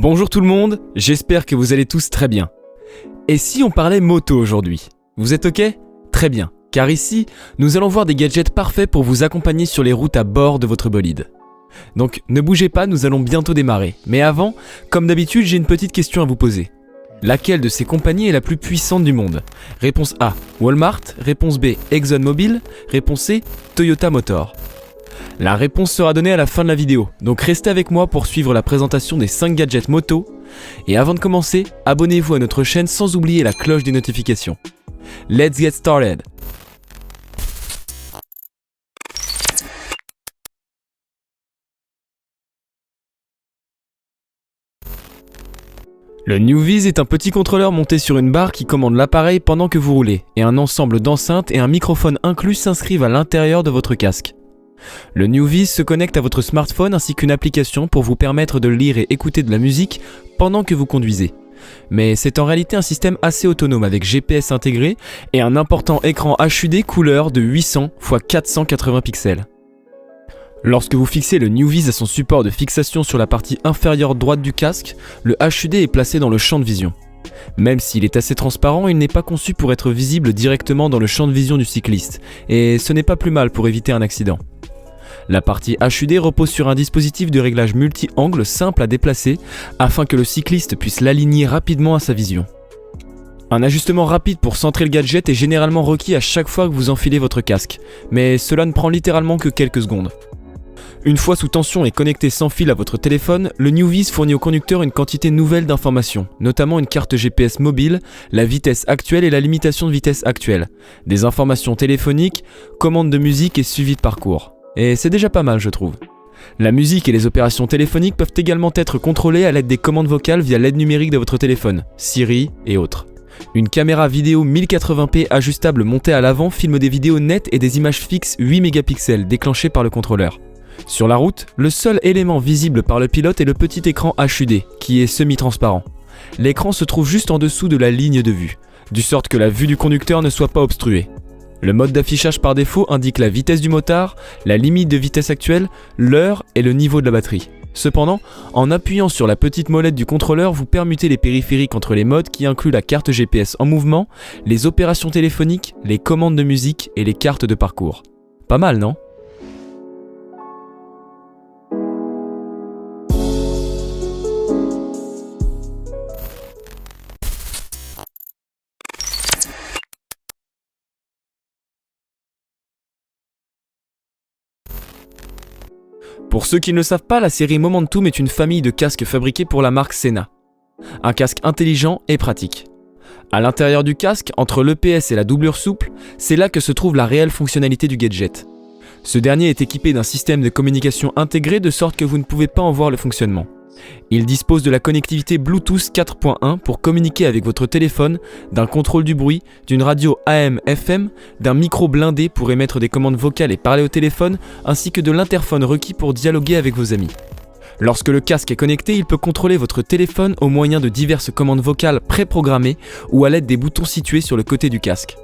Bonjour tout le monde, j'espère que vous allez tous très bien. Et si on parlait moto aujourd'hui? Vous êtes ok? Très bien, car ici, nous allons voir des gadgets parfaits pour vous accompagner sur les routes à bord de votre bolide. Donc ne bougez pas, nous allons bientôt démarrer. Mais avant, comme d'habitude, j'ai une petite question à vous poser. Laquelle de ces compagnies est la plus puissante du monde? Réponse A, Walmart. Réponse B, ExxonMobil. Réponse C, Toyota Motor. La réponse sera donnée à la fin de la vidéo, donc restez avec moi pour suivre la présentation des 5 gadgets moto. Et avant de commencer, abonnez-vous à notre chaîne sans oublier la cloche des notifications. Let's get started! Le NewViz est un petit contrôleur monté sur une barre qui commande l'appareil pendant que vous roulez, et un ensemble d'enceintes et un microphone inclus s'inscrivent à l'intérieur de votre casque. Le NewViz se connecte à votre smartphone ainsi qu'une application pour vous permettre de lire et écouter de la musique pendant que vous conduisez. Mais c'est en réalité un système assez autonome avec GPS intégré et un important écran HUD couleur de 800 x 480 pixels. Lorsque vous fixez le NewViz à son support de fixation sur la partie inférieure droite du casque, le HUD est placé dans le champ de vision. Même s'il est assez transparent, il n'est pas conçu pour être visible directement dans le champ de vision du cycliste, et ce n'est pas plus mal pour éviter un accident. La partie HUD repose sur un dispositif de réglage multi-angle simple à déplacer afin que le cycliste puisse l'aligner rapidement à sa vision. Un ajustement rapide pour centrer le gadget est généralement requis à chaque fois que vous enfilez votre casque, mais cela ne prend littéralement que quelques secondes. Une fois sous tension et connecté sans fil à votre téléphone, le NewViz fournit au conducteur une quantité nouvelle d'informations, notamment une carte GPS mobile, la vitesse actuelle et la limitation de vitesse actuelle, des informations téléphoniques, commandes de musique et suivi de parcours. Et c'est déjà pas mal, je trouve. La musique et les opérations téléphoniques peuvent également être contrôlées à l'aide des commandes vocales via l'aide numérique de votre téléphone, Siri et autres. Une caméra vidéo 1080p ajustable montée à l'avant filme des vidéos nettes et des images fixes 8 mégapixels déclenchées par le contrôleur. Sur la route, le seul élément visible par le pilote est le petit écran HUD, qui est semi-transparent. L'écran se trouve juste en dessous de la ligne de vue, de sorte que la vue du conducteur ne soit pas obstruée. Le mode d'affichage par défaut indique la vitesse du motard, la limite de vitesse actuelle, l'heure et le niveau de la batterie. Cependant, en appuyant sur la petite molette du contrôleur, vous permutez les périphériques entre les modes qui incluent la carte GPS en mouvement, les opérations téléphoniques, les commandes de musique et les cartes de parcours. Pas mal, non ? Pour ceux qui ne le savent pas, la série Momentum est une famille de casques fabriqués pour la marque Sena. Un casque intelligent et pratique. À l'intérieur du casque, entre l'EPS et la doublure souple, c'est là que se trouve la réelle fonctionnalité du gadget. Ce dernier est équipé d'un système de communication intégré de sorte que vous ne pouvez pas en voir le fonctionnement. Il dispose de la connectivité Bluetooth 4.1 pour communiquer avec votre téléphone, d'un contrôle du bruit, d'une radio AM/FM, d'un micro blindé pour émettre des commandes vocales et parler au téléphone, ainsi que de l'interphone requis pour dialoguer avec vos amis. Lorsque le casque est connecté, il peut contrôler votre téléphone au moyen de diverses commandes vocales préprogrammées ou à l'aide des boutons situés sur le côté du casque.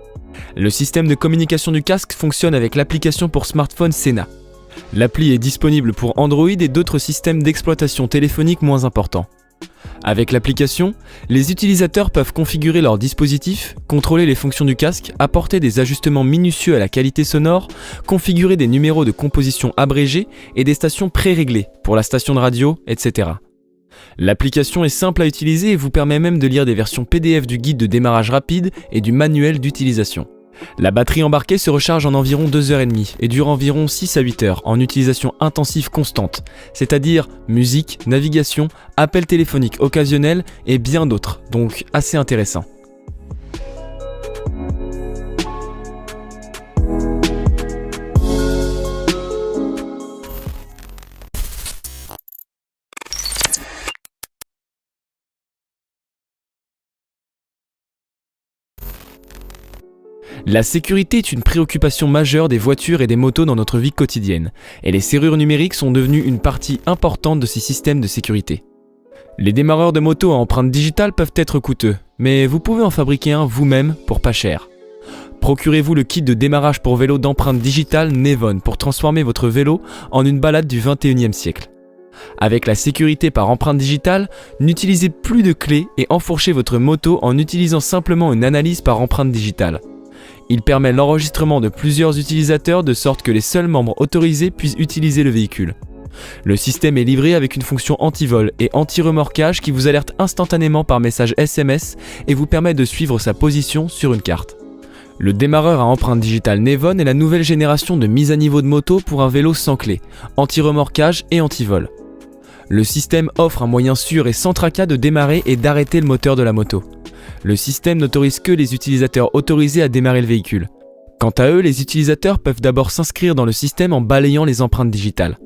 Le système de communication du casque fonctionne avec l'application pour smartphone Sena. L'appli est disponible pour Android et d'autres systèmes d'exploitation téléphonique moins importants. Avec l'application, les utilisateurs peuvent configurer leur dispositif, contrôler les fonctions du casque, apporter des ajustements minutieux à la qualité sonore, configurer des numéros de composition abrégés et des stations pré-réglées pour la station de radio, etc. L'application est simple à utiliser et vous permet même de lire des versions PDF du guide de démarrage rapide et du manuel d'utilisation. La batterie embarquée se recharge en environ 2h30 et dure environ 6 à 8 heures en utilisation intensive constante, c'est-à-dire musique, navigation, appels téléphoniques occasionnels et bien d'autres, donc assez intéressant. La sécurité est une préoccupation majeure des voitures et des motos dans notre vie quotidienne, et les serrures numériques sont devenues une partie importante de ces systèmes de sécurité. Les démarreurs de moto à empreinte digitale peuvent être coûteux, mais vous pouvez en fabriquer un vous-même pour pas cher. Procurez-vous le kit de démarrage pour vélo d'empreinte digitale Nevon pour transformer votre vélo en une balade du 21e siècle. Avec la sécurité par empreinte digitale, n'utilisez plus de clés et enfourchez votre moto en utilisant simplement une analyse par empreinte digitale. Il permet l'enregistrement de plusieurs utilisateurs de sorte que les seuls membres autorisés puissent utiliser le véhicule. Le système est livré avec une fonction anti-vol et anti-remorquage qui vous alerte instantanément par message SMS et vous permet de suivre sa position sur une carte. Le démarreur à empreinte digitale Nevon est la nouvelle génération de mise à niveau de moto pour un vélo sans clé, anti-remorquage et anti-vol. Le système offre un moyen sûr et sans tracas de démarrer et d'arrêter le moteur de la moto. Le système n'autorise que les utilisateurs autorisés à démarrer le véhicule. Quant à eux, les utilisateurs peuvent d'abord s'inscrire dans le système en balayant les empreintes digitales.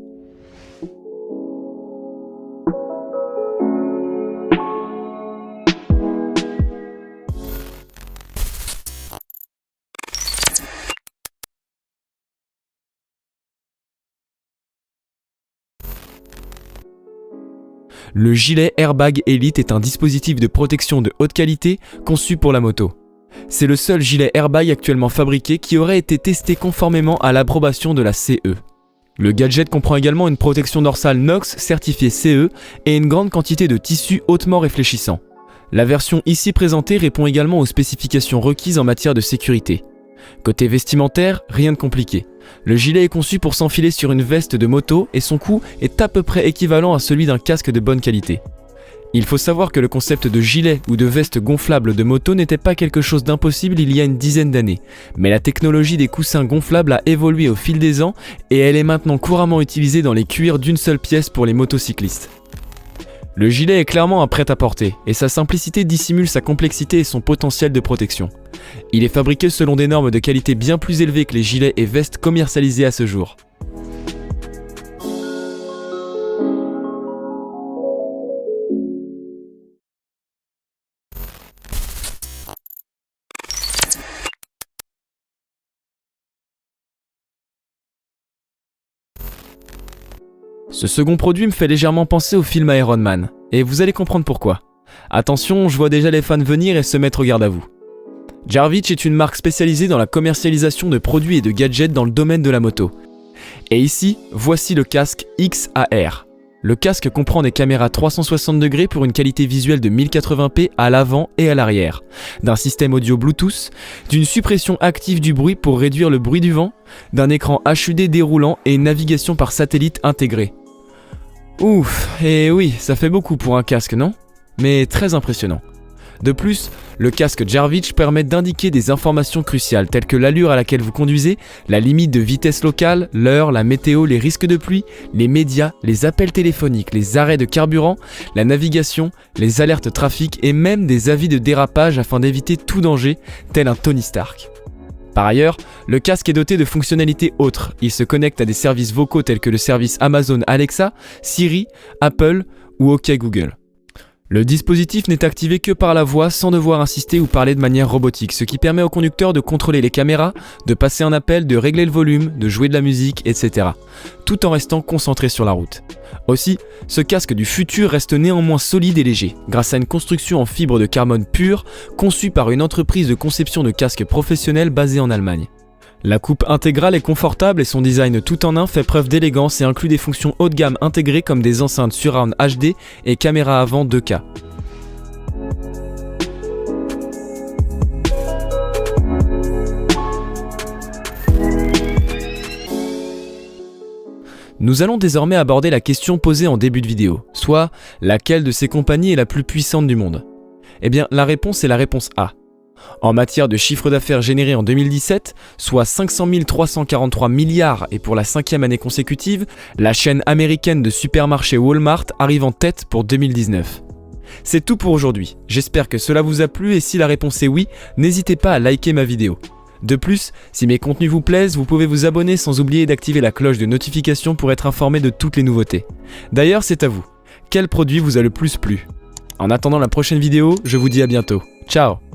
Le gilet Airbag Elite est un dispositif de protection de haute qualité conçu pour la moto. C'est le seul gilet airbag actuellement fabriqué qui aurait été testé conformément à l'approbation de la CE. Le gadget comprend également une protection dorsale Nox certifiée CE et une grande quantité de tissu hautement réfléchissant. La version ici présentée répond également aux spécifications requises en matière de sécurité. Côté vestimentaire, rien de compliqué. Le gilet est conçu pour s'enfiler sur une veste de moto et son coût est à peu près équivalent à celui d'un casque de bonne qualité. Il faut savoir que le concept de gilet ou de veste gonflable de moto n'était pas quelque chose d'impossible il y a une dizaine d'années, mais la technologie des coussins gonflables a évolué au fil des ans et elle est maintenant couramment utilisée dans les cuirs d'une seule pièce pour les motocyclistes. Le gilet est clairement un prêt-à-porter et sa simplicité dissimule sa complexité et son potentiel de protection. Il est fabriqué selon des normes de qualité bien plus élevées que les gilets et vestes commercialisés à ce jour. Ce second produit me fait légèrement penser au film Iron Man, et vous allez comprendre pourquoi. Attention, je vois déjà les fans venir et se mettre au garde à vous. Jarvitch est une marque spécialisée dans la commercialisation de produits et de gadgets dans le domaine de la moto. Et ici, voici le casque XAR. Le casque comprend des caméras 360 degrés pour une qualité visuelle de 1080p à l'avant et à l'arrière, d'un système audio Bluetooth, d'une suppression active du bruit pour réduire le bruit du vent, d'un écran HUD déroulant et une navigation par satellite intégrée. Ouf, et oui, ça fait beaucoup pour un casque, non ? Mais très impressionnant. De plus, le casque Jarvitch permet d'indiquer des informations cruciales telles que l'allure à laquelle vous conduisez, la limite de vitesse locale, l'heure, la météo, les risques de pluie, les médias, les appels téléphoniques, les arrêts de carburant, la navigation, les alertes trafic et même des avis de dérapage afin d'éviter tout danger, tel un Tony Stark. Par ailleurs, le casque est doté de fonctionnalités autres. Il se connecte à des services vocaux tels que le service Amazon Alexa, Siri, Apple ou OK Google. Le dispositif n'est activé que par la voix sans devoir insister ou parler de manière robotique, ce qui permet au conducteur de contrôler les caméras, de passer un appel, de régler le volume, de jouer de la musique, etc. tout en restant concentré sur la route. Aussi, ce casque du futur reste néanmoins solide et léger, grâce à une construction en fibre de carbone pure, conçue par une entreprise de conception de casques professionnels basée en Allemagne. La coupe intégrale est confortable et son design tout en un fait preuve d'élégance et inclut des fonctions haut de gamme intégrées comme des enceintes surround HD et caméra avant 2K. Nous allons désormais aborder la question posée en début de vidéo, soit laquelle de ces compagnies est la plus puissante du monde ? Eh bien, la réponse est la réponse A. En matière de chiffre d'affaires généré en 2017, soit 500 343 milliards et pour la 5e année consécutive, la chaîne américaine de supermarchés Walmart arrive en tête pour 2019. C'est tout pour aujourd'hui, j'espère que cela vous a plu et si la réponse est oui, n'hésitez pas à liker ma vidéo. De plus, si mes contenus vous plaisent, vous pouvez vous abonner sans oublier d'activer la cloche de notification pour être informé de toutes les nouveautés. D'ailleurs, c'est à vous. Quel produit vous a le plus plu ? En attendant la prochaine vidéo, je vous dis à bientôt. Ciao !